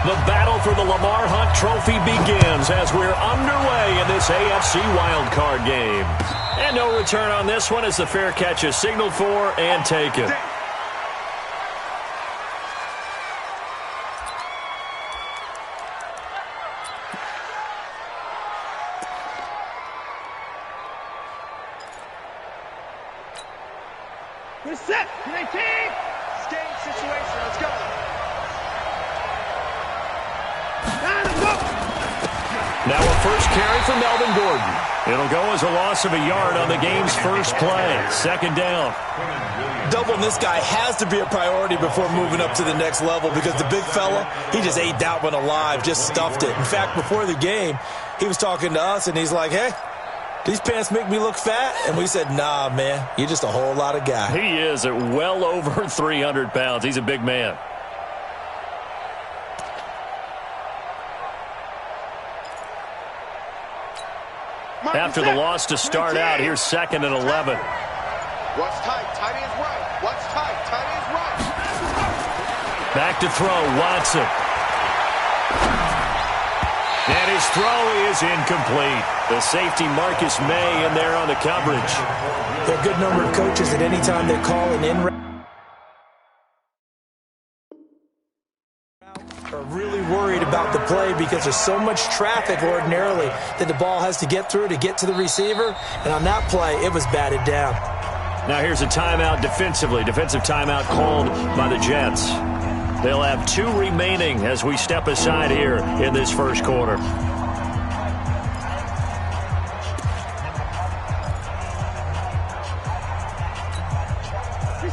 The battle for the Lamar Hunt Trophy begins as we're underway in this AFC wildcard game. And no return on this one as the fair catch is signaled for and taken. We're set. 19. Game situation. Let's go. Now a first carry for Melvin Gordon. It'll go as a loss of a yard on the game's first play. Second down. Doubling this guy has to be a priority before moving up to the next level because the big fella, he just ate that one alive, just stuffed it. In fact, before the game, he was talking to us, and he's like, hey, these pants make me look fat? And we said, nah, man, you're just a whole lot of guy. He is at well over 300 pounds. He's a big man. After the loss to start out, here's 2nd and 11. What's tight? Tight is right. What's tight? Tight is right. Back to throw, Watson. And his throw is incomplete. The safety Marcus May in there on the coverage. There are a good number of coaches that any time they call an in-route are really worried about the play because there's so much traffic ordinarily that the ball has to get through to get to the receiver. And on that play, it was batted down. Now here's a timeout defensively. Defensive timeout called by the Jets. They'll have 2 remaining as we step aside here in this first quarter.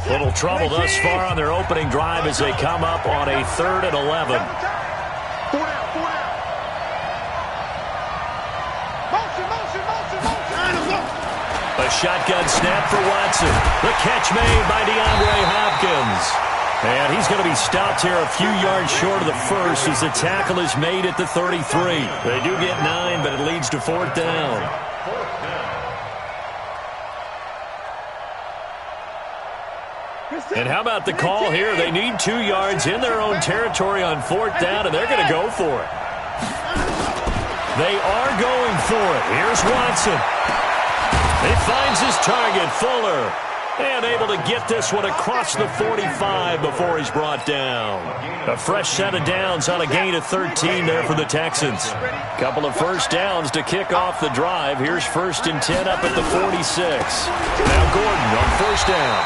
Little trouble thus far on their opening drive as they come up on a 3rd and 11. A shotgun snap for Watson. The catch made by DeAndre Hopkins. And he's going to be stopped here a few yards short of the first as the tackle is made at the 33. They do get 9, but it leads to 4th down. And how about the call here? They need 2 yards in their own territory on 4th down, and they're going to go for it. They are going for it. Here's Watson. He finds his target, Fuller. And able to get this one across the 45 before he's brought down. A fresh set of downs on a gain of 13 there for the Texans. Couple of first downs to kick off the drive. Here's 1st and 10 up at the 46. Now Gordon on 1st down.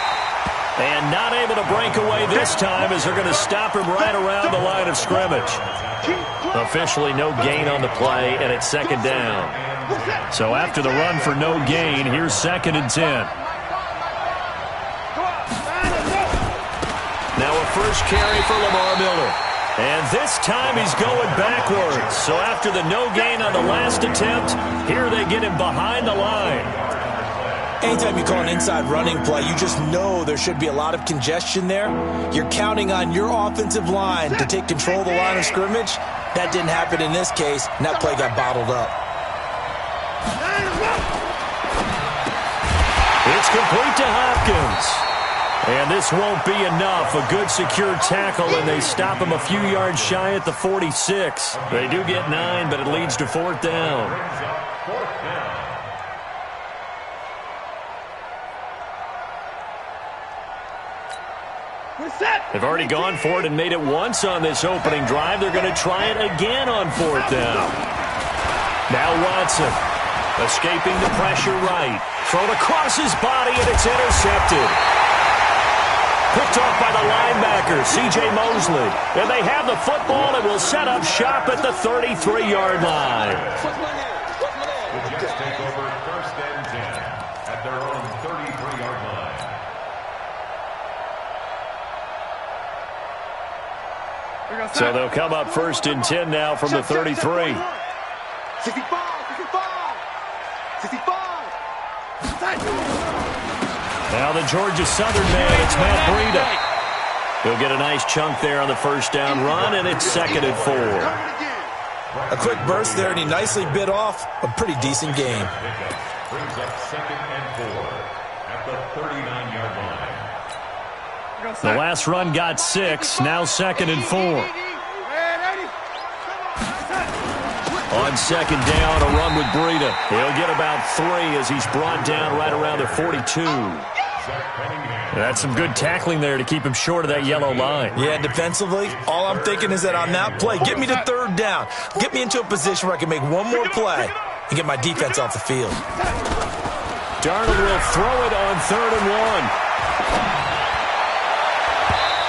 And not able to break away this time as they're going to stop him right around the line of scrimmage. Officially no gain on the play, and it's 2nd down. So after the run for no gain, here's 2nd and 10. Now a first carry for Lamar Miller. And this time he's going backwards. So after the no gain on the last attempt, here they get him behind the line. Anytime you call an inside running play, you just know there should be a lot of congestion there. You're counting on your offensive line to take control of the line of scrimmage. That didn't happen in this case, and that play got bottled up. It's complete to Hopkins. And this won't be enough. A good secure tackle, and they stop him a few yards shy at the 46. They do get 9, but it leads to 4th down. They've already gone for it and made it once on this opening drive. They're going to try it again on 4th down. Now Watson, escaping the pressure right. Thrown across his body, and it's intercepted. Picked off by the linebacker, C.J. Mosley. And they have the football and will set up shop at the 33-yard line. The Jets take over 1st and 10 at their own 33-yard line. So they'll come up 1st and 10 now from the 33. 65. Now the Georgia Southern man, it's Matt Breida. He'll get a nice chunk there on the 1st down run, and it's 2nd and 4. A quick burst there, and he nicely bit off a pretty decent game. Brings up 2nd and 4 at the 39-yard line. The last run got 6, now 2nd and 4. on second down, a run with Breida. He'll get about 3 as he's brought down right around the 42. That's some good tackling there to keep him short of that yellow line. Yeah, defensively, all I'm thinking is that on that play, get me to third down. Get me into a position where I can make one more play and get my defense off the field. Darnold will throw it on 3rd and 1.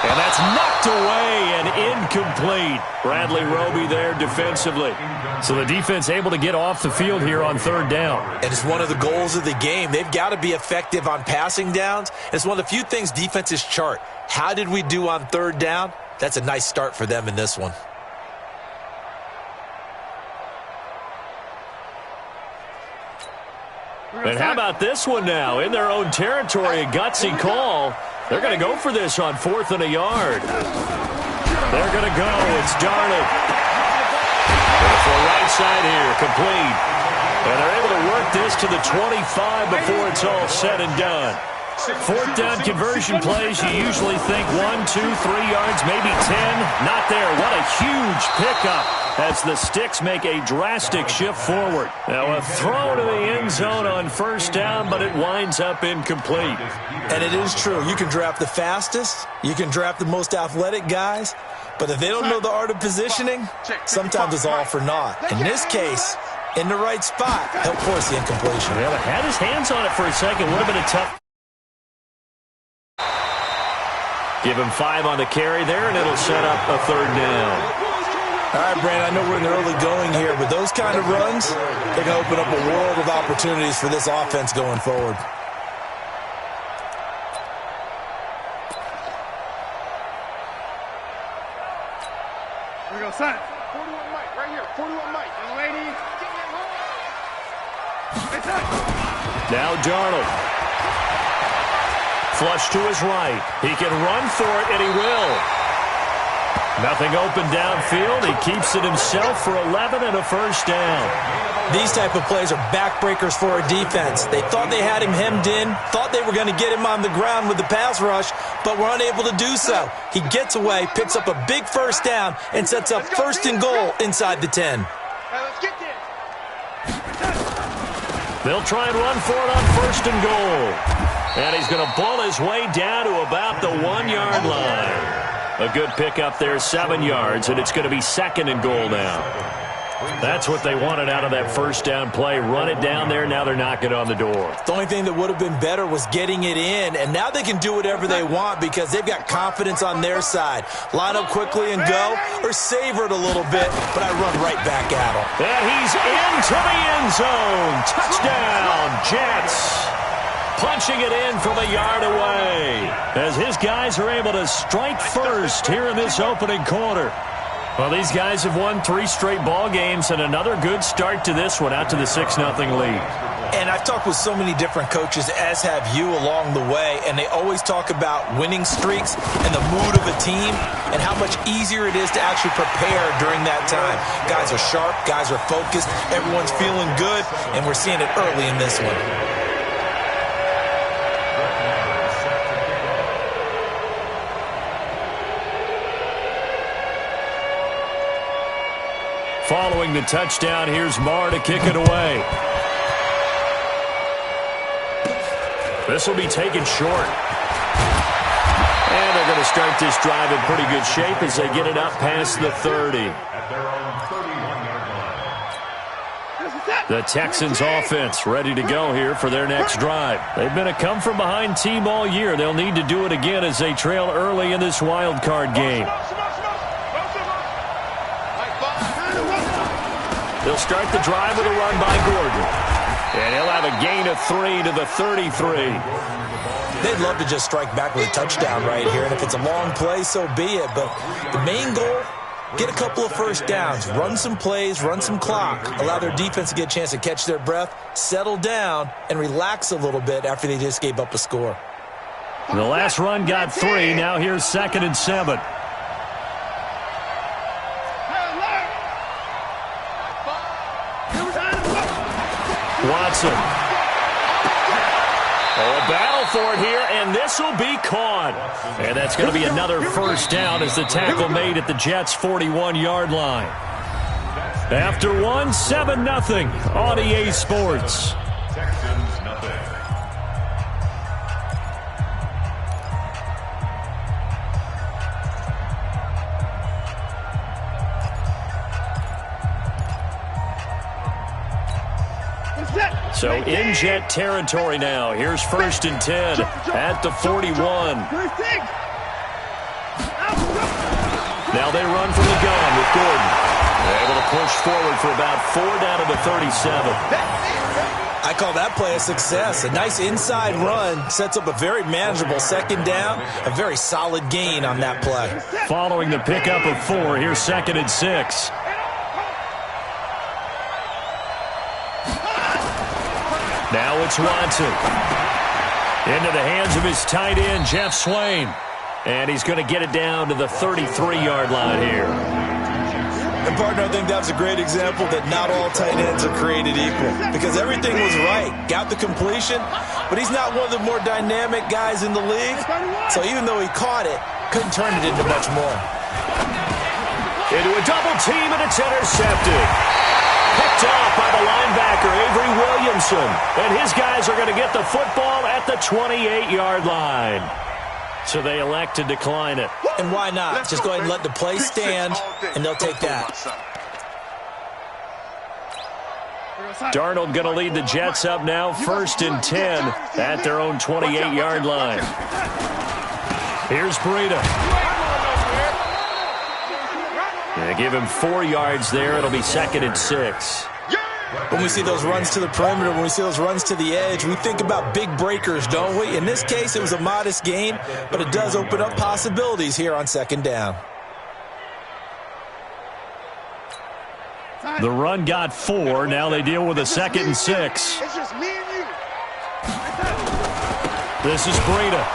And that's knocked away and incomplete. Bradley Roby there defensively. So the defense able to get off the field here on 3rd down. And it's one of the goals of the game. They've got to be effective on passing downs. It's one of the few things defenses chart. How did we do on 3rd down? That's a nice start for them in this one. And how about this one now? In their own territory, a gutsy call. They're going to go for this on 4th and a yard. They're going to go. It's Darnold. For the right side here, complete. And they're able to work this to the 25 before it's all said and done. 4th down conversion plays, you usually think 1, 2, 3 yards, maybe 10. Not there. What a huge pickup as the Sticks make a drastic shift forward. Now a throw to the end zone on 1st down, but it winds up incomplete. And it is true. You can draft the fastest. You can draft the most athletic guys. But if they don't know the art of positioning, sometimes it's all for naught. In this case, in the right spot, he'll force the incompletion. Yeah, had his hands on it for a second. Would have been a tough. Give him 5 on the carry there, and it'll set up a 3rd down. All right, Brandon, I know we're in the early going here, but those kind of runs, they can open up a world of opportunities for this offense going forward. Here we go, son. 41 Mike, right here. 41 Mike. Young lady. Now Darnold. Flush to his right. He can run for it, and he will. Nothing open downfield. He keeps it himself for 11 and a 1st down. These type of plays are backbreakers for a defense. They thought they had him hemmed in, thought they were going to get him on the ground with the pass rush, but were unable to do so. He gets away, picks up a big 1st down, and sets up 1st and goal inside the 10. Let's get this. They'll try and run for it on 1st and goal. And he's going to bull his way down to about the 1-yard line. A good pickup there, 7 yards, and it's going to be 2nd and goal now. That's what they wanted out of that 1st down play. Run it down there. Now they're knocking on the door. The only thing that would have been better was getting it in, and now they can do whatever they want because they've got confidence on their side. Line up quickly and go, or savor it a little bit, but I run right back at him. And he's into the end zone. Touchdown, Jets. Punching it in from a yard away as his guys are able to strike first here in this opening quarter. Well, these guys have won 3 straight ball games and another good start to this one out to the 6-0 lead. And I've talked with so many different coaches, as have you along the way, and they always talk about winning streaks and the mood of a team and how much easier it is to actually prepare during that time. Guys are sharp, guys are focused, everyone's feeling good, and we're seeing it early in this one. Following the touchdown, here's Marr to kick it away. This will be taken short. And they're going to start this drive in pretty good shape as they get it up past the 30. At their own 31-yard line. The Texans offense ready to go here for their next drive. They've been a come-from-behind team all year. They'll need to do it again as they trail early in this wild card game. They'll start the drive with a run by Gordon. And he'll have a gain of 3 to the 33. They'd love to just strike back with a touchdown right here, and if it's a long play, so be it. But the main goal, get a couple of 1st downs, run some plays, run some clock, allow their defense to get a chance to catch their breath, settle down, and relax a little bit after they just gave up a score. The last run got 3. Now here's 2nd and 7. Watson. Oh, a battle for it here, and this will be caught. And that's going to be another 1st down as the tackle made at the Jets' 41-yard line. After one, 7-0 on EA Sports. Texans nothing. So in Jet territory now. Here's 1st and 10 at the 41. Now they run from the gun with Gordon. They're able to push forward for about 4 down to the 37. I call that play a success. A nice inside run sets up a very manageable 2nd down. A very solid gain on that play. Following the pickup of 4, here's 2nd and 6. Now it's Watson. Into the hands of his tight end, Jeff Swain. And he's going to get it down to the 33-yard line here. And, partner, I think that was a great example that not all tight ends are created equal. Because everything was right. Got the completion, but he's not one of the more dynamic guys in the league. So even though he caught it, couldn't turn it into much more. Into a double team, and it's intercepted. Picked off by the linebacker, Avery Williamson. And his guys are going to get the football at the 28-yard line. So they elect to decline it. And why not? Just go ahead and let the play stand, and they'll take that. Darnold going to lead the Jets up now, 1st and 10 at their own 28-yard line. Here's Breida. They give him 4 yards there. It'll be 2nd and 6. When we see those runs to the perimeter, when we see those runs to the edge, we think about big breakers, don't we? In this case, it was a modest gain, but it does open up possibilities here on 2nd down. The run got 4. Now they deal with a 2nd and 6. It's just me and you. This is Breida.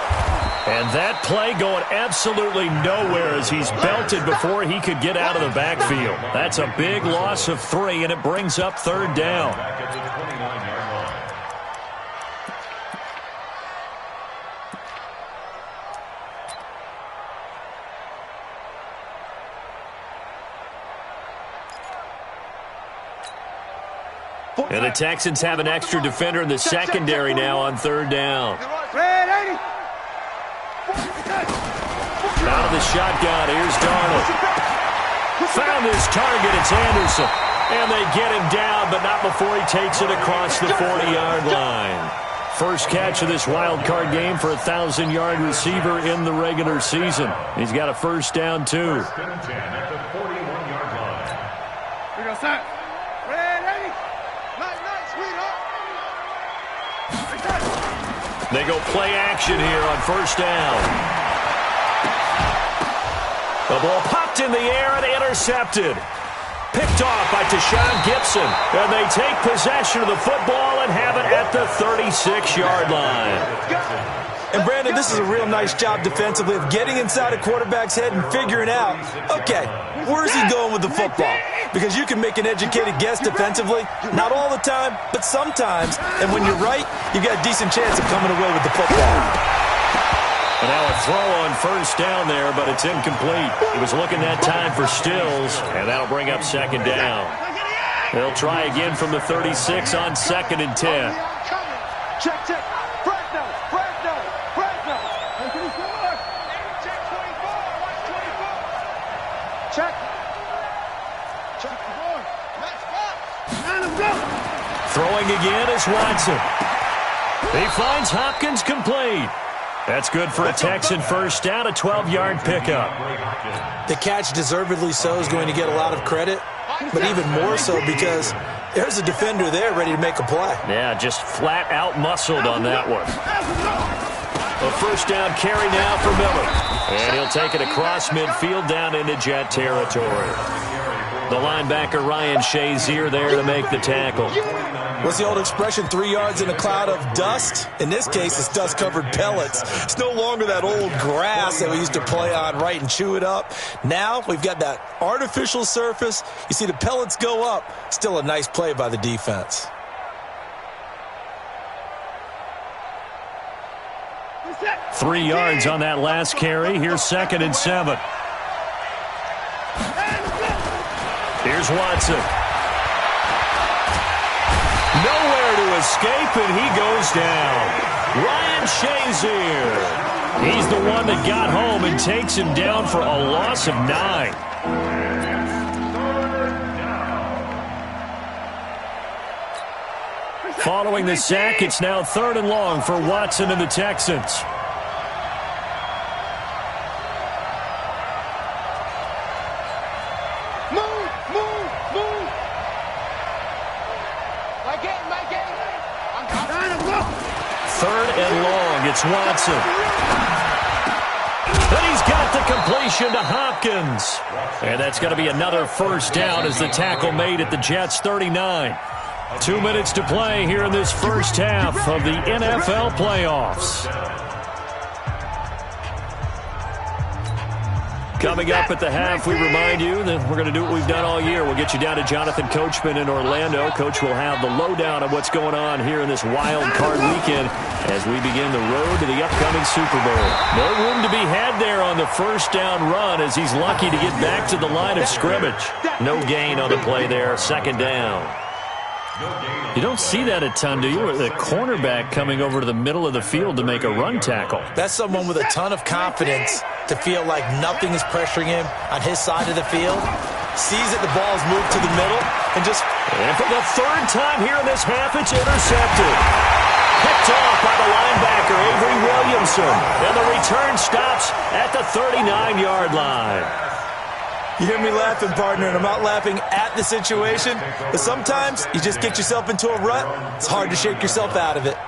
And that play going absolutely nowhere as he's belted before he could get out of the backfield. That's a big loss of 3, and it brings up 3rd down. Back at the 29-yard line. And the Texans have an extra defender in the secondary now on 3rd down. Out of the shotgun, here's Darnold. Found his target, it's Anderson. And they get him down, but not before he takes it across the 40-yard line. First catch of this wild card game for a 1,000-yard receiver in the regular season. He's got a 1st down, too. 1st and 10 at the 41-yard line. We go, set. Ready? Night, sweetheart. They go play action here on 1st down. The ball popped in the air and intercepted. Picked off by Tashawn Gibson. And they take possession of the football and have it at the 36-yard line. And, Brandon, this is a real nice job defensively of getting inside a quarterback's head and figuring out, okay, where is he going with the football? Because you can make an educated guess defensively. Not all the time, but sometimes. And when you're right, you've got a decent chance of coming away with the football. And now a throw on 1st down there, but it's incomplete. He was looking that time for Stills, and that'll bring up 2nd down. They'll try again from the 36 on 2nd and 10. Check. Fresno. Check 24. Watch 24. Check. Let's go. Throwing again is Watson. He finds Hopkins complete. That's good for a Texan 1st down, a 12-yard pickup. The catch, deservedly so, is going to get a lot of credit, but even more so because there's a defender there ready to make a play. Yeah, just flat out muscled on that one. A 1st down carry now for Miller. And he'll take it across midfield down into Jet territory. The linebacker Ryan Shazier there to make the tackle. What's the old expression, 3 yards in a cloud of dust? In this case, it's dust-covered pellets. It's no longer that old grass that we used to play on, right, and chew it up. Now we've got that artificial surface. You see the pellets go up. Still a nice play by the defense. Three yards on that last carry. Here's 2nd and 7. Here's Watson. Nowhere to escape, and he goes down. Ryan Shazier. He's the one that got home and takes him down for a loss of 9. Following the sack, it's now 3rd and long for Watson and the Texans. It's Watson. And he's got the completion to Hopkins. And that's going to be another first down as the tackle made at the Jets' 39. 2 minutes to play here in this first half of the NFL playoffs. Coming up at the half, we remind you that we're going to do what we've done all year. We'll get you down to Jonathan Coachman in Orlando. Coach will have the lowdown of what's going on here in this wild card weekend as we begin the road to the upcoming Super Bowl. No room to be had there on the first down run as he's lucky to get back to the line of scrimmage. No gain on the play there, 2nd down. You don't see that a ton, do you? The cornerback coming over to the middle of the field to make a run tackle. That's someone with a ton of confidence to feel like nothing is pressuring him on his side of the field. Sees that the ball is moved to the middle and just... And for the 3rd time here in this half, it's intercepted. Picked off by the linebacker, Avery Williamson. And the return stops at the 39-yard line. You hear me laughing, partner, and I'm not laughing at the situation, but sometimes you just get yourself into a rut. It's hard to shake yourself out of it.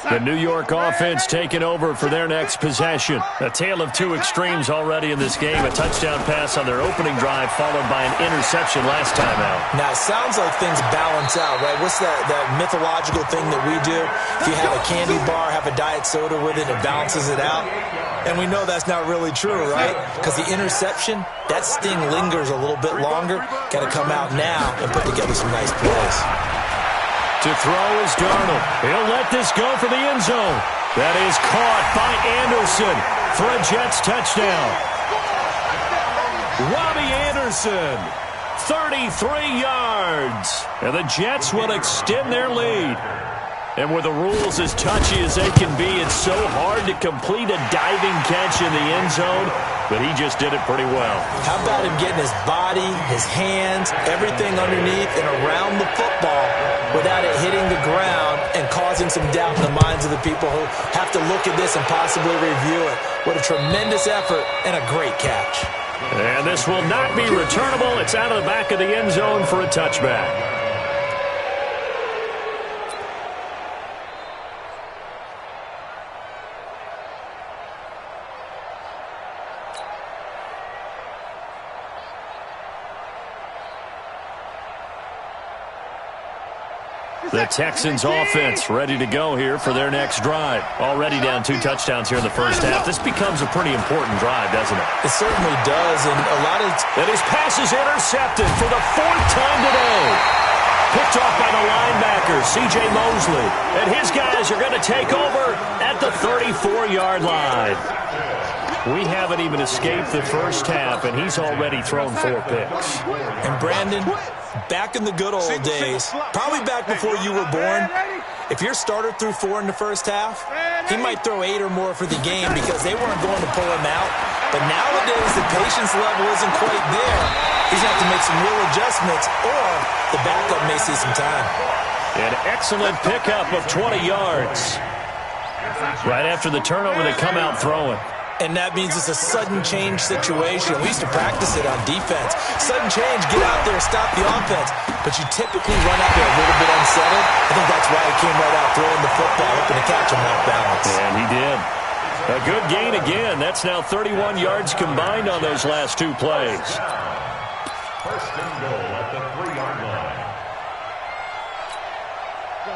The New York offense taking over for their next possession. A tale of two extremes already in this game. A touchdown pass on their opening drive followed by an interception last time out. Now, it sounds like things balance out, right? What's that mythological thing that we do? If you have a candy bar, have a diet soda with it, it balances it out. And we know that's not really true, right? Because the interception, that sting lingers a little bit longer. Got to come out now and put together some nice plays. To throw is Darnold. He'll let this go for the end zone. That is caught by Anderson for a Jets touchdown. Robbie Anderson, 33 yards. And the Jets will extend their lead. And with the rules as touchy as they can be, it's so hard to complete a diving catch in the end zone, but he just did it pretty well. How about him getting his body, his hands, everything underneath and around the football without it hitting the ground and causing some doubt in the minds of the people who have to look at this and possibly review it. What a tremendous effort and a great catch. And this will not be returnable. It's out of the back of the end zone for a touchback. The Texans offense ready to go here for their next drive. Already down 2 touchdowns here in the first half. This becomes a pretty important drive, doesn't it? It certainly does, and a lot of... And his pass is intercepted for the 4th time today. Picked off by the linebacker, C.J. Mosley. And his guys are going to take over at the 34-yard line. We haven't even escaped the first half, and he's already thrown 4 picks. And Brandon, back in the good old days, probably back before you were born, if your starter threw 4 in the first half, he might throw 8 or more for the game because they weren't going to pull him out. But nowadays, the patience level isn't quite there. He's going to have to make some real adjustments, or the backup may see some time. An excellent pickup of 20 yards. Right after the turnover, they come out throwing. And that means it's a sudden change situation. We used to practice it on defense. Sudden change, get out there, stop the offense. But you typically run out there a little bit unsettled. I think that's why he came right out throwing the football, hoping to catch him off balance. And he did. A good gain again. That's now 31 yards combined on those last 2 plays. First and goal at the 3-yard line.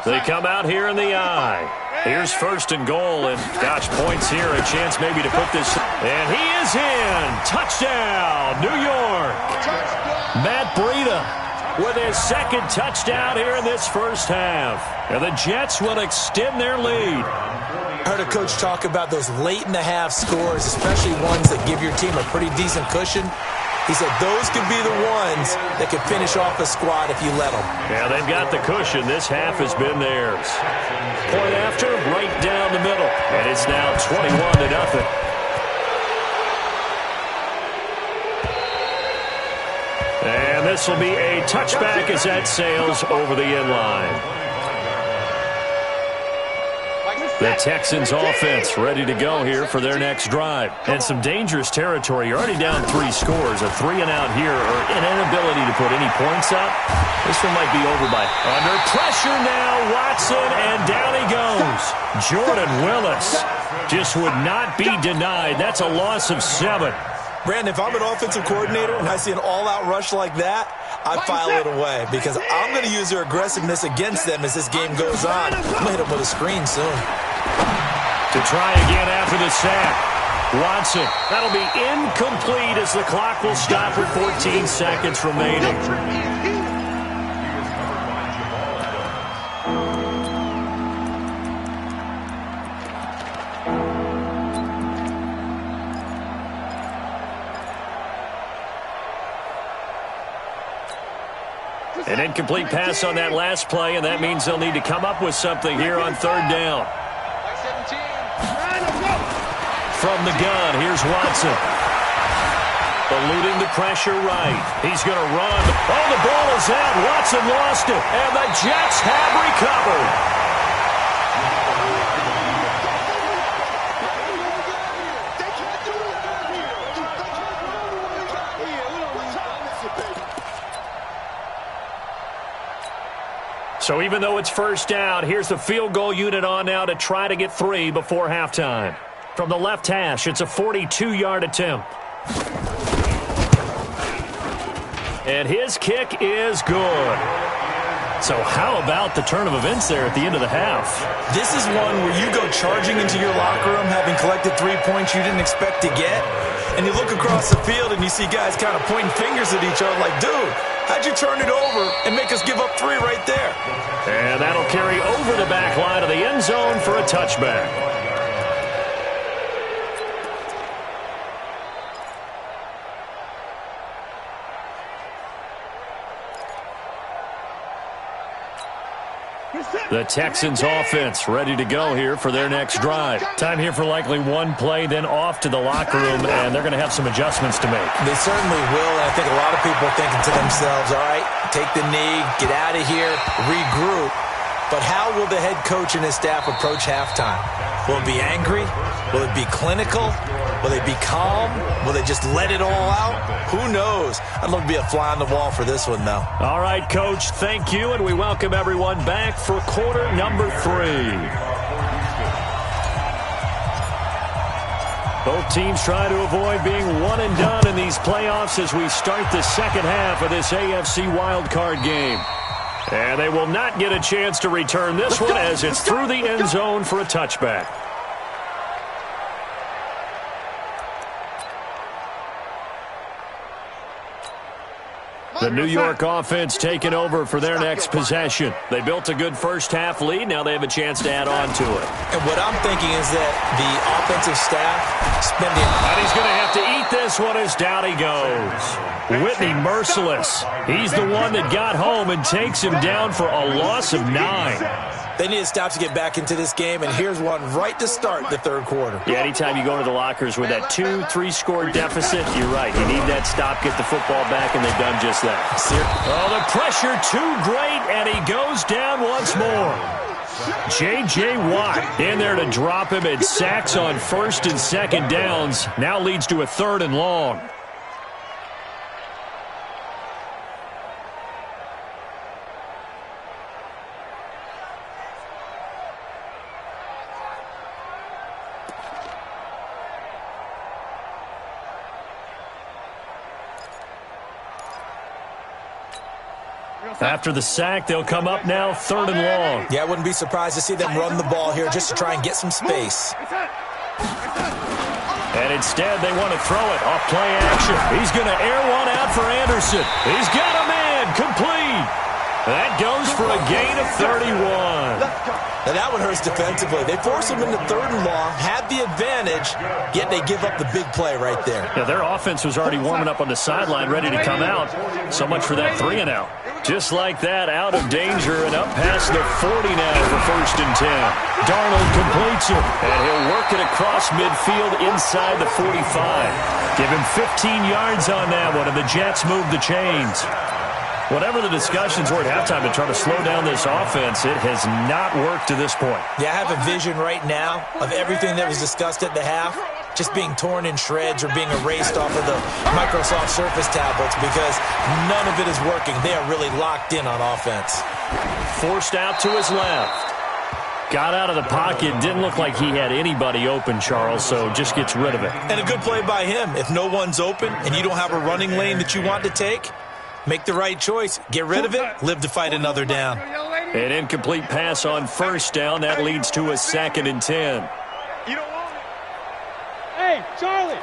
They come out here in the eye. Here's first and goal, and gosh, points here, a chance maybe to put this. And he is in. Touchdown, New York. Matt Breida with his second touchdown here in this first half. And the Jets will extend their lead. I heard a coach talk about those late-in-the-half scores, especially ones that give your team a pretty decent cushion. He said those could be the ones that could finish off a squad if you let them. Yeah, they've got the cushion. This half has been theirs. Point after, right down the middle. And it's now 21-0. And this will be a touchback as that sails over the end line. The Texans offense ready to go here for their next drive. And some dangerous territory. You're already down 3 scores. A 3-and-out here or an inability to put any points up. This one might be over by under pressure now. Watson, and down he goes. Jordan Willis just would not be denied. That's a loss of 7. Brandon, if I'm an offensive coordinator and I see an all-out rush like that, I file it away because I'm going to use their aggressiveness against them as this game goes on. I'm going to hit them with a screen soon. To try again after the sack. Watson. That'll be incomplete as the clock will stop with 14 seconds remaining. An incomplete pass on that last play, and that means they'll need to come up with something here on 3rd down. From the gun, here's Watson. Eluding the pressure right. He's going to run. Oh, the ball is out. Watson lost it, and the Jets have recovered. So even though it's 1st down, here's the field goal unit on now to try to get 3 before halftime. From the left hash, it's a 42-yard attempt. And his kick is good. So how about the turn of events there at the end of the half? This is one where you go charging into your locker room having collected 3 points you didn't expect to get. And you look across the field and you see guys kind of pointing fingers at each other like, dude, how'd you turn it over and make us give up 3 right there? And that'll carry over the back line of the end zone for a touchback. The Texans offense ready to go here for their next drive. Time here for likely one play, then off to the locker room, and they're going to have some adjustments to make. They certainly will, and I think a lot of people are thinking to themselves, all right, take the knee, get out of here, regroup. But how will the head coach and his staff approach halftime? Will it be angry? Will it be clinical? Will they be calm? Will they just let it all out? Who knows? I'd love to be a fly on the wall for this one, though. All right, Coach, thank you, and we welcome everyone back for quarter number 3. Both teams try to avoid being one and done in these playoffs as we start the second half of this AFC wildcard game. And they will not get a chance to return this one as it's through the end zone for a touchback. The New York offense taking over for their next possession. They built a good first-half lead. Now they have a chance to add on to it. And what I'm thinking is that the offensive staff spending... And he's going to have to eat this one as down he goes. Whitney merciless. He's the one that got home and takes him down for a loss of 9. They need to stop to get back into this game, and here's one right to start the 3rd quarter. Yeah, anytime you go into the lockers with that 2-3 score deficit, you're right. You need that stop, get the football back, and they've done just that. Oh, the pressure too great, and he goes down once more. J.J. Watt in there to drop him, and sacks on 1st and 2nd downs. Now leads to a 3rd and long. After the sack, they'll come up now 3rd and long. Yeah, I wouldn't be surprised to see them run the ball here just to try and get some space. And instead, they want to throw it off play action. He's going to air one out for Anderson. He's got a man complete. That goes for a gain of 31. Now that one hurts defensively. They force him into 3rd and long, had the advantage, yet they give up the big play right there. Yeah, their offense was already warming up on the sideline, ready to come out. So much for that 3 and out. Just like that, out of danger and up past the 40 now for 1st and 10. Darnold completes it, and he'll work it across midfield inside the 45. Give him 15 yards on that one, and the Jets move the chains. Whatever the discussions were at halftime to try to slow down this offense, it has not worked to this point. Yeah, I have a vision right now of everything that was discussed at the half just being torn in shreds or being erased off of the Microsoft Surface tablets because none of it is working. They are really locked in on offense. Forced out to his left. Got out of the pocket. Didn't look like he had anybody open, Charles, so just gets rid of it. And a good play by him. If no one's open and you don't have a running lane that you want to take, make the right choice. Get rid of it. Live to fight another down. An incomplete pass on 1st down. That leads to a 2nd and 10. You don't want it. Hey, Charlie.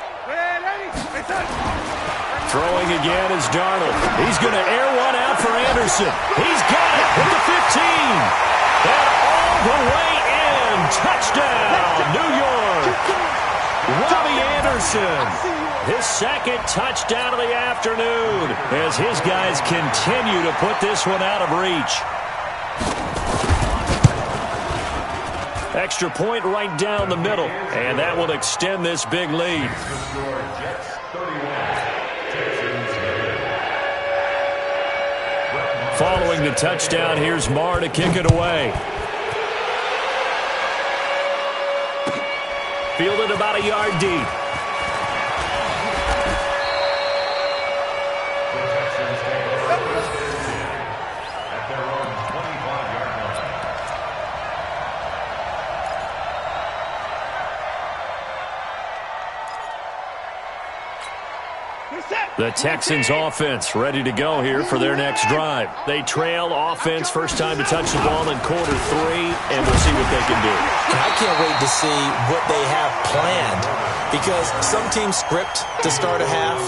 Throwing again is Darnold. He's going to air one out for Anderson. He's got it at the 15. And all the way in. Touchdown, New York. Robbie Anderson. His 2nd touchdown of the afternoon as his guys continue to put this one out of reach. Extra point right down the middle, and that will extend this big lead. Following the touchdown, here's Marr to kick it away. Fielded about a yard deep. The Texans offense ready to go here for their next drive. They trail offense, first time to touch the ball in Q3, and we'll see what they can do. I can't wait to see what they have planned because some teams script to start a half.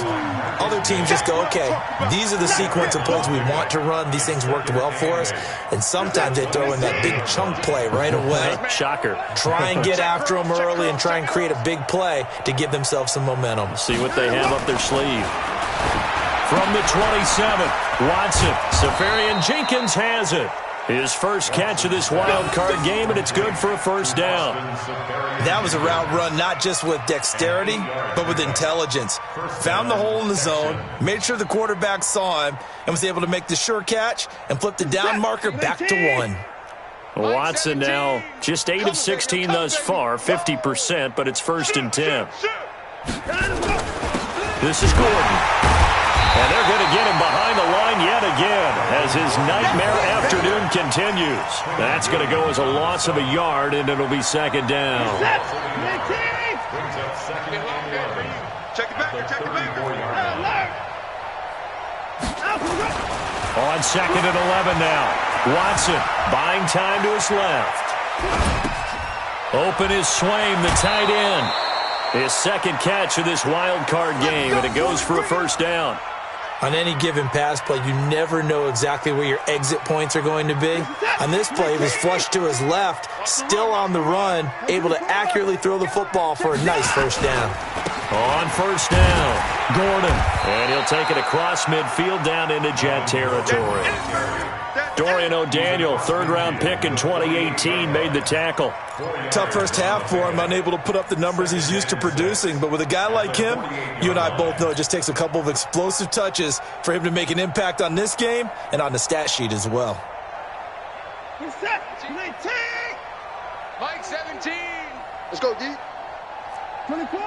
Other teams just go, okay, these are the sequence of plays we want to run. These things worked well for us. And sometimes they throw in that big chunk play right away. Shocker. Try and get after them early and try and create a big play to give themselves some momentum. See what they have up their sleeve. From the 27, Watson. Safarian Jenkins has it. His first catch of this wild card game, and it's good for a 1st down. That was a route run not just with dexterity, but with intelligence. Found the hole in the zone, made sure the quarterback saw him, and was able to make the sure catch and flip the down marker back to 1. Watson now just 8 of 16 thus far, 50%, but it's 1st and 10. This is Gordon. And they're going to get him behind the line yet again as his nightmare afternoon continues. That's going to go as a loss of a yard, and it'll be 2nd down. Check it back. On 2nd and 11 now. Watson buying time to his left. Open is Swaim, the tight end. His 2nd catch of this wild card game, and it goes for a 1st down. On any given pass play, you never know exactly where your exit points are going to be. On this play, he was flushed to his left, still on the run, able to accurately throw the football for a nice 1st down. On 1st down, Gordon. And he'll take it across midfield down into Jet territory. Dorian O'Daniel, 3rd-round pick in 2018, made the tackle. Tough first half for him, unable to put up the numbers he's used to producing. But with a guy like him, you and I both know it just takes a couple of explosive touches for him to make an impact on this game and on the stat sheet as well. Mike 17. Let's go, D. 24.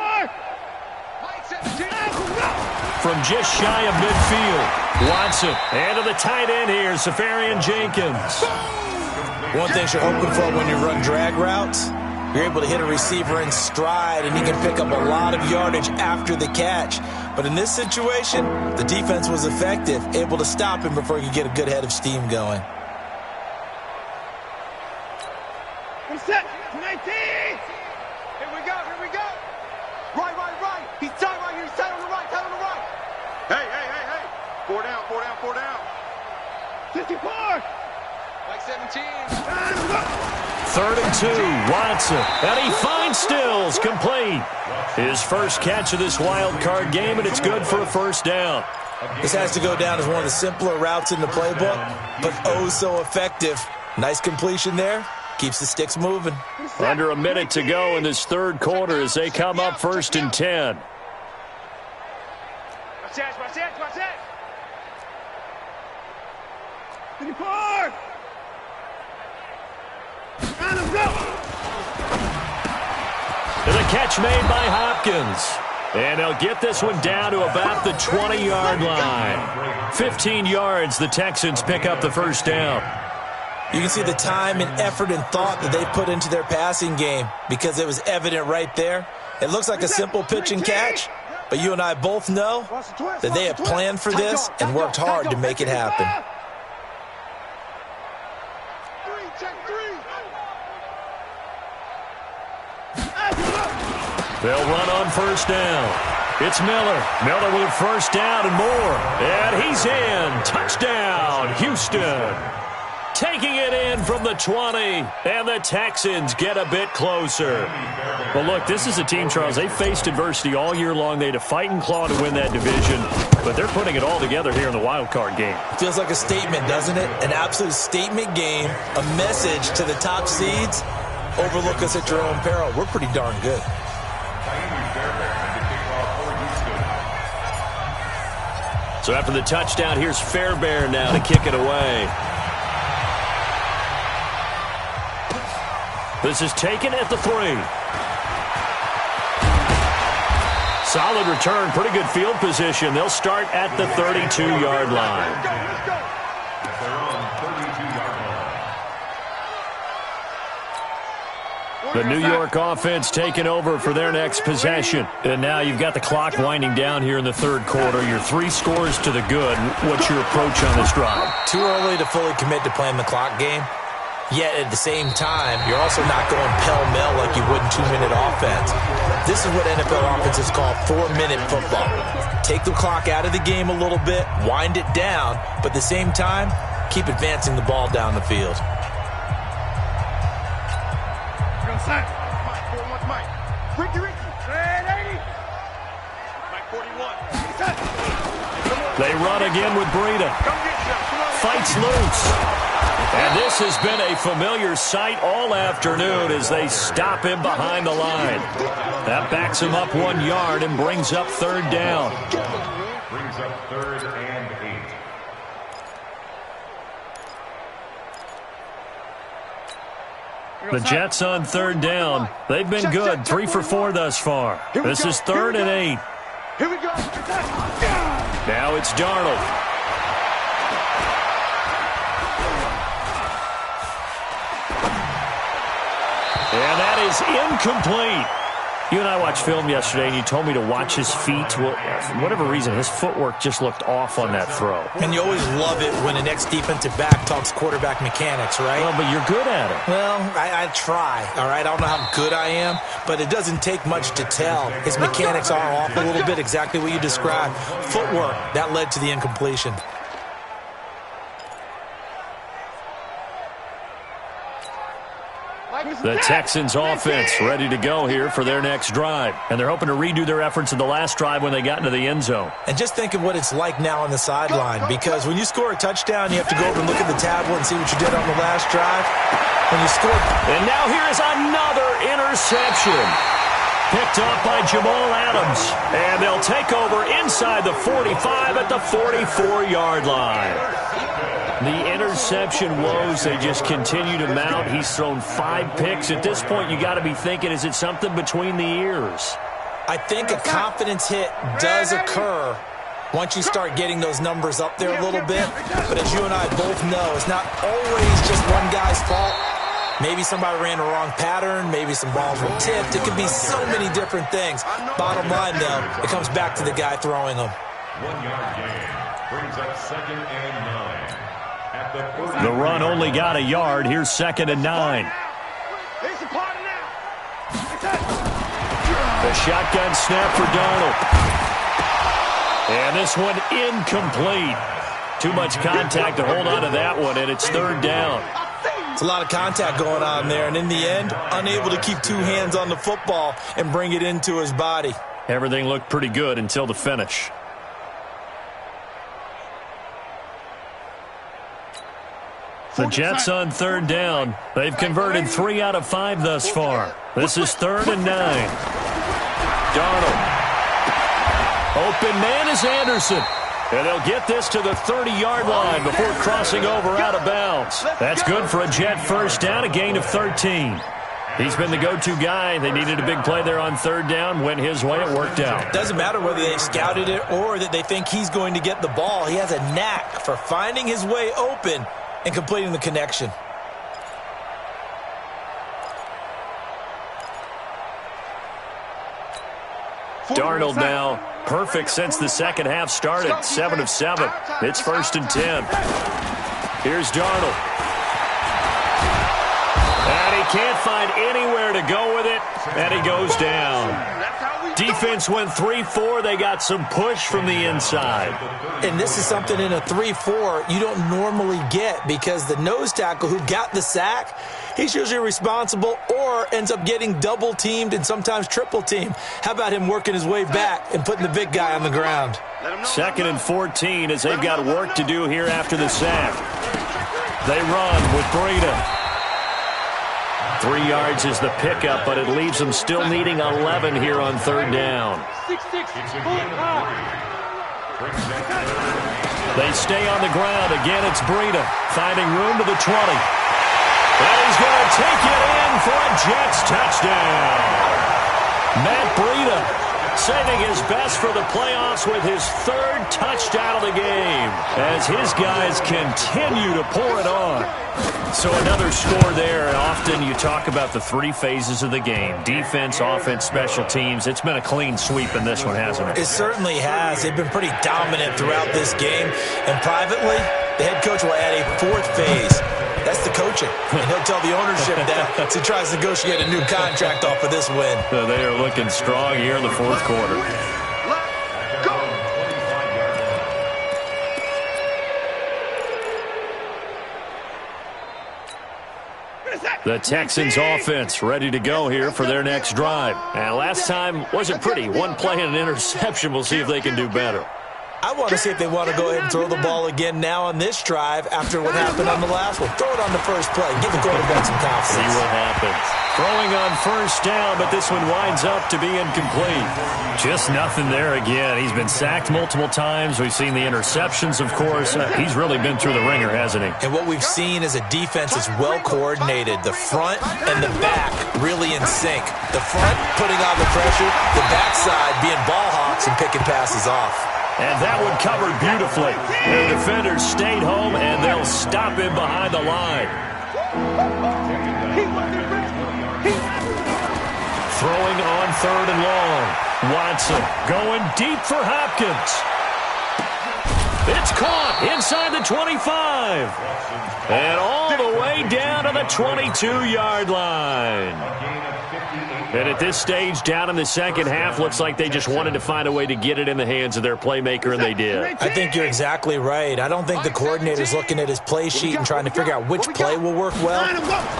Mike 17. From just shy of midfield, Watson. And to the tight end here, Safarian Jenkins. One thing you're hoping for when you run drag routes, you're able to hit a receiver in stride and you can pick up a lot of yardage after the catch. But in this situation, the defense was effective, able to stop him before he could get a good head of steam going. We're set. 19. Here we go. Right. He's tight right here. He's tight on the right. Hey. 4 down. 54. Like 17. 3rd and 2, Watson. And he finds Stills, complete. His first catch of this wild card game, and it's good for a first down. This has to go down as one of the simpler routes in the playbook, but oh so effective. Nice completion there. Keeps the sticks moving. Under a minute to go in this third quarter as they come up 1st and 10. Watch that. 54. And a catch made by Hopkins. And they'll get this one down to about the 20-yard line. 15 yards, the Texans pick up the first down. You can see the time and effort and thought that they put into their passing game because it was evident right there. It looks like a simple pitch and catch, but you and I both know that they have planned for this and worked hard to make it happen. They'll run on first down. It's Miller. Miller with a first down and more. And he's in. Touchdown, Houston. Taking it in from the 20. And the Texans get a bit closer. Well, look, this is a team, Charles. They faced adversity all year long. They had to fight and claw to win that division. But they're putting it all together here in the wild card game. Feels like a statement, doesn't it? An absolute statement game. A message to the top seeds. Overlook us at your own peril. We're pretty darn good. So after the touchdown, here's Fairbairn now to kick it away. This is taken at the 3. Solid return, pretty good field position. They'll start at the 32-yard line. The New York offense taking over for their next possession. And now you've got the clock winding down here in the third quarter. You're 3 scores to the good. What's your approach on this drive? Too early to fully commit to playing the clock game. Yet at the same time, you're also not going pell-mell like you would in 2-minute offense. This is what NFL offenses call 4-minute football. Take the clock out of the game a little bit, wind it down, but at the same time, keep advancing the ball down the field. Mike. Ricky. Red 80. Mike 41. They run again with Breida. Fights loose. And this has been a familiar sight all afternoon as they stop him behind the line. That backs him up 1 yard and brings up 3rd down. Brings up 3rd and 8. The Jets on 3rd down. They've been good, 3 for 4 thus far. This is 3rd and 8. Here we go. Now it's Darnold. And that is incomplete. You and I watched film yesterday, and you told me to watch his feet. Well, for whatever reason, his footwork just looked off on that throw. And you always love it when an ex-defensive back talks quarterback mechanics, right? Well, but you're good at it. Well, I try, all right? I don't know how good I am, but it doesn't take much to tell. His mechanics are off a little bit, exactly what you described. Footwork, that led to the incompletion. The Texans offense ready to go here for their next drive. And they're hoping to redo their efforts in the last drive when they got into the end zone. And just think of what it's like now on the sideline, because when you score a touchdown, you have to go over and look at the tablet and see what you did on the last drive. When you scored... And now here is another interception. Picked up by Jamal Adams. And they'll take over inside the 45 at the 44-yard line. The interception woes, they just continue to mount. He's thrown 5 picks. At this point, you got to be thinking, is it something between the ears? I think a confidence hit does occur once you start getting those numbers up there a little bit. But as you and I both know, it's not always just one guy's fault. Maybe somebody ran a wrong pattern. Maybe some balls were tipped. It could be so many different things. Bottom line, though, it comes back to the guy throwing them. 1-yard gain brings up 2nd and 9. The run only got a yard. Here's 2nd and 9. The shotgun snap for Darnold. And this one incomplete. Too much contact to hold on to that one, and it's third down. It's a lot of contact going on there, and in the end, unable to keep two hands on the football and bring it into his body. Everything looked pretty good until the finish. The Jets on third down. They've converted 3 out of 5 thus far. This is 3rd and 9. Darnold. Open man is Anderson. And they'll get this to the 30-yard line before crossing over out of bounds. That's good for a Jet first down, a gain of 13. He's been the go-to guy. They needed a big play there on third down. Went his way. It worked out. Doesn't matter whether they scouted it or that they think he's going to get the ball. He has a knack for finding his way open and completing the connection. Darnold now, perfect since the second half started. 7 of 7. It's 1st and 10. Here's Darnold. And he can't find anywhere to go with it, and he goes down. Defense went 3-4. They got some push from the inside. And this is something in a 3-4 you don't normally get, because the nose tackle who got the sack, he's usually responsible or ends up getting double-teamed and sometimes triple-teamed. How about him working his way back and putting the big guy on the ground? 2nd and 14 as they've got work to do here after the sack. They run with Breida. 3 yards is the pickup, but it leaves them still needing 11 here on third down. They stay on the ground. Again, it's Breida finding room to the 20. And he's going to take it in for a Jets touchdown. Matt Breida saving his best for the playoffs with his 3rd touchdown of the game as his guys continue to pour it on. So another score there. Often you talk about the 3 phases of the game: defense, offense, special teams. It's been a clean sweep in this one, hasn't it? It certainly has. They've been pretty dominant throughout this game. And privately, the head coach will add a 4th phase. That's the coaching. And he'll tell the ownership that as he tries to negotiate a new contract off of this win. So they are looking strong here in the 4th quarter. The Texans offense ready to go here for their next drive. And last time wasn't pretty. One play and an interception. We'll see if they can do better. I want to see if they want to go ahead and throw the ball again now on this drive after what happened on the last one. Throw it on the first play. Give the quarterback some confidence. See what happens. Throwing on first down, but this one winds up to be incomplete. Just nothing there again. He's been sacked multiple times. We've seen the interceptions, of course. He's really been through the ringer, hasn't he? And what we've seen is a defense that's well coordinated. The front and the back really in sync. The front putting on the pressure, the backside being ball hawks and picking passes off. And that one covered beautifully. The defenders stayed home, and they'll stop him behind the line. Throwing on 3rd and long. Watson going deep for Hopkins. It's caught inside the 25. And all the way down to the 22-yard line. And at this stage, down in the second half, looks like they just wanted to find a way to get it in the hands of their playmaker, and they did. I think you're exactly right. I don't think the coordinator's looking at his play sheet and trying to figure out which play will work well.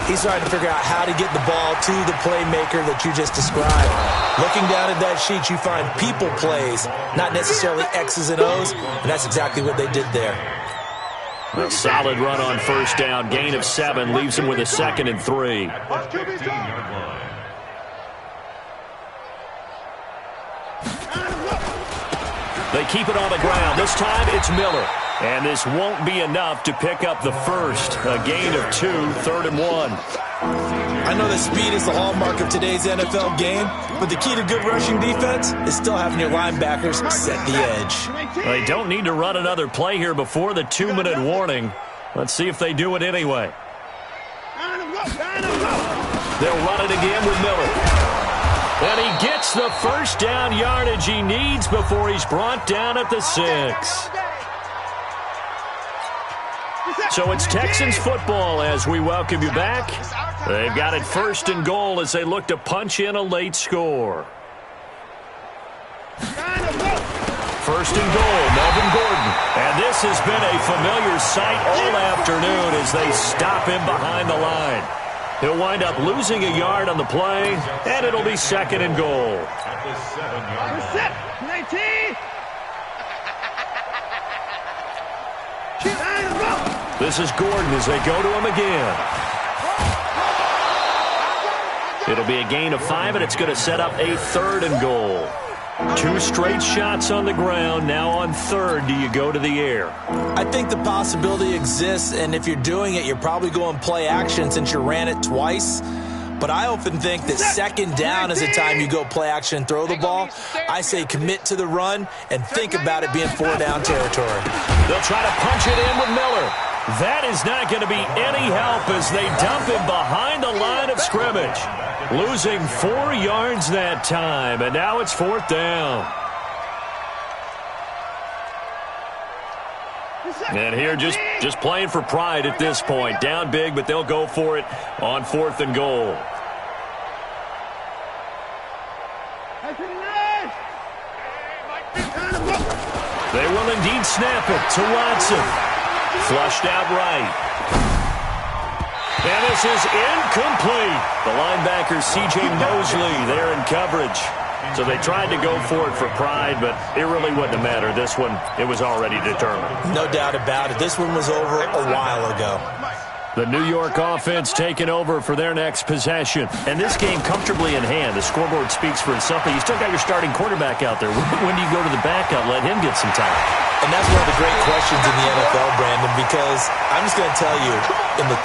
He's trying to figure out how to get the ball to the playmaker that you just described. Looking down at that sheet, you find people plays, not necessarily X's and O's, and that's exactly what they did there. A solid run on first down. Gain of 7 leaves him with a 2nd and 3. They keep it on the ground. This time it's Miller. And this won't be enough to pick up the first. A gain of 2, 3rd and 1. I know that speed is the hallmark of today's NFL game, but the key to good rushing defense is still having your linebackers set the edge. They don't need to run another play here before the 2-minute warning. Let's see if they do it anyway. They'll run it again with Miller. And he gets the first down yardage he needs before he's brought down at the 6. So it's Texans football as we welcome you back. They've got it 1st and goal as they look to punch in a late score. 1st First and goal, Melvin Gordon. And this has been a familiar sight all afternoon as they stop him behind the line. He'll wind up losing a yard on the play, and it'll be second and goal. At the 7-yard line. Set. 19. This is Gordon as they go to him again. It'll be a gain of 5, and it's going to set up a third and goal. 2 straight shots on the ground. Now on third, do you go to the air? I think the possibility exists, and if you're doing it, you're probably going play action since you ran it twice. But I often think that second down is the time you go play action and throw the ball. I say commit to the run and think about it being 4-down territory. They'll try to punch it in with Miller. That is not going to be any help as they dump him behind the line of scrimmage. Losing 4 yards that time, and now it's 4th down. And here just playing for pride at this point. Down big, but they'll go for it on 4th and goal. They will indeed snap it to Watson. Flushed out right. And this is incomplete. The linebacker, C.J. Mosley, there in coverage. So they tried to go for it for pride, but it really wouldn't have mattered. This one, it was already determined. No doubt about it. This one was over a while ago. The New York offense taking over for their next possession. And this game comfortably in hand. The scoreboard speaks for itself, but you still got your starting quarterback out there. When do you go to the backup, let him get some time? And that's one of the great questions in the NFL, Brandon, because I'm just going to tell you, in the